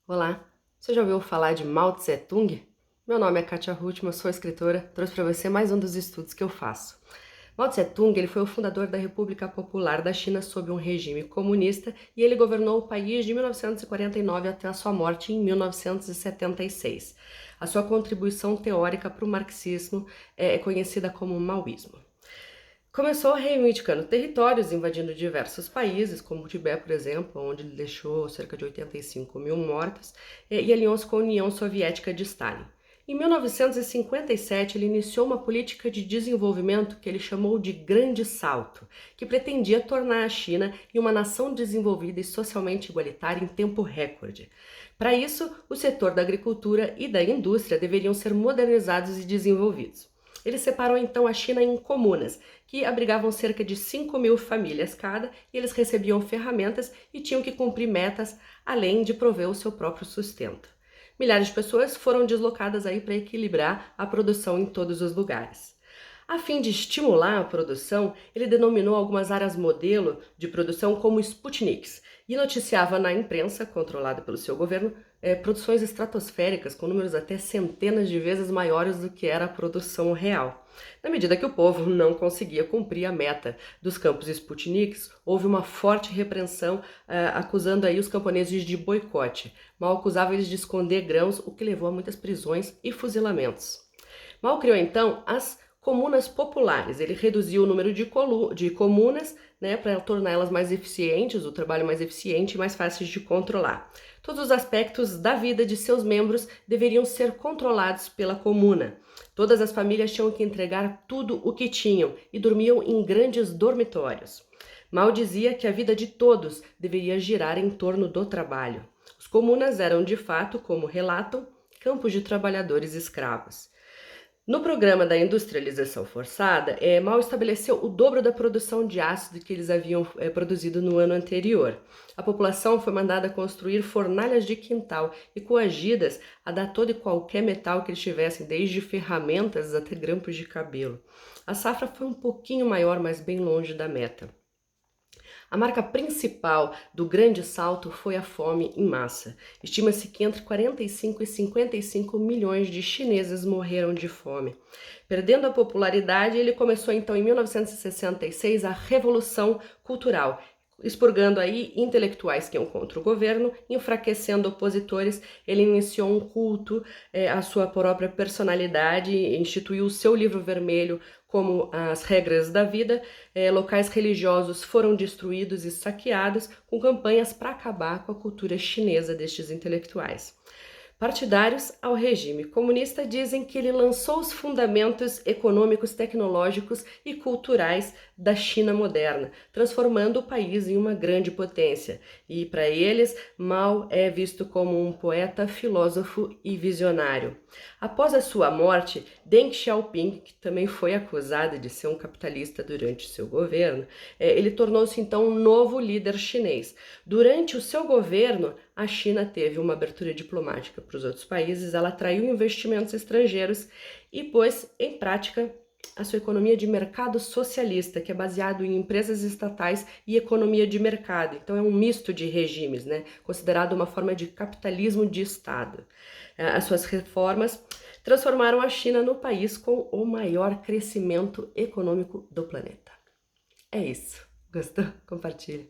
Olá, você já ouviu falar de Mao Tse-tung? Meu nome é Katia Ruttmann, sou escritora, trouxe para você mais um dos estudos que eu faço. Mao Tse-tung ele foi o fundador da República Popular da China sob um regime comunista e ele governou o país de 1949 até a sua morte em 1976. A sua contribuição teórica para o marxismo é conhecida como maoísmo. Começou reivindicando territórios, invadindo diversos países, como o Tibete, por exemplo, onde ele deixou cerca de 85 mil mortos, e alinhou-se com a União Soviética de Stalin. Em 1957, ele iniciou uma política de desenvolvimento que ele chamou de Grande Salto, que pretendia tornar a China em uma nação desenvolvida e socialmente igualitária em tempo recorde. Para isso, o setor da agricultura e da indústria deveriam ser modernizados e desenvolvidos. Ele separou então a China em comunas, que abrigavam cerca de 5 mil famílias cada, e eles recebiam ferramentas e tinham que cumprir metas, além de prover o seu próprio sustento. Milhares de pessoas foram deslocadas aí para equilibrar a produção em todos os lugares. A fim de estimular a produção, ele denominou algumas áreas modelo de produção como Sputniks e noticiava na imprensa, controlada pelo seu governo, produções estratosféricas com números até centenas de vezes maiores do que era a produção real. Na medida que o povo não conseguia cumprir a meta dos campos Sputniks, houve uma forte repreensão, acusando aí os camponeses de boicote. Mao acusava eles de esconder grãos, o que levou a muitas prisões e fuzilamentos. Mao criou então as comunas populares. Ele reduziu o número de comunas, né, para torná-las mais eficientes, o trabalho mais eficiente e mais fáceis de controlar. Todos os aspectos da vida de seus membros deveriam ser controlados pela comuna. Todas as famílias tinham que entregar tudo o que tinham e dormiam em grandes dormitórios. Mao dizia que a vida de todos deveria girar em torno do trabalho. Os comunas eram, de fato, como relatam, campos de trabalhadores escravos. No programa da industrialização forçada, Mao estabeleceu o dobro da produção de ácido que eles haviam produzido no ano anterior. A população foi mandada construir fornalhas de quintal e coagidas a dar todo e qualquer metal que eles tivessem, desde ferramentas até grampos de cabelo. A safra foi um pouquinho maior, mas bem longe da meta. A marca principal do Grande Salto foi a fome em massa. Estima-se que entre 45 e 55 milhões de chineses morreram de fome. Perdendo a popularidade, ele começou então em 1966 a Revolução Cultural, expurgando aí intelectuais que iam contra o governo, enfraquecendo opositores. Ele iniciou um culto à sua própria personalidade, instituiu o seu livro vermelho como as regras da vida. Locais religiosos foram destruídos e saqueados, com campanhas para acabar com a cultura chinesa destes intelectuais. Partidários ao regime comunista dizem que ele lançou os fundamentos econômicos, tecnológicos e culturais da China moderna, transformando o país em uma grande potência. E para eles, Mao é visto como um poeta, filósofo e visionário. Após a sua morte, Deng Xiaoping, que também foi acusado de ser um capitalista durante seu governo, ele tornou-se então um novo líder chinês. Durante o seu governo, a China teve uma abertura diplomática para os outros países, ela atraiu investimentos estrangeiros e pôs em prática a sua economia de mercado socialista, que é baseado em empresas estatais e economia de mercado. Então é um misto de regimes, né? Considerado uma forma de capitalismo de Estado. As suas reformas transformaram a China no país com o maior crescimento econômico do planeta. É isso. Gostou? Compartilha.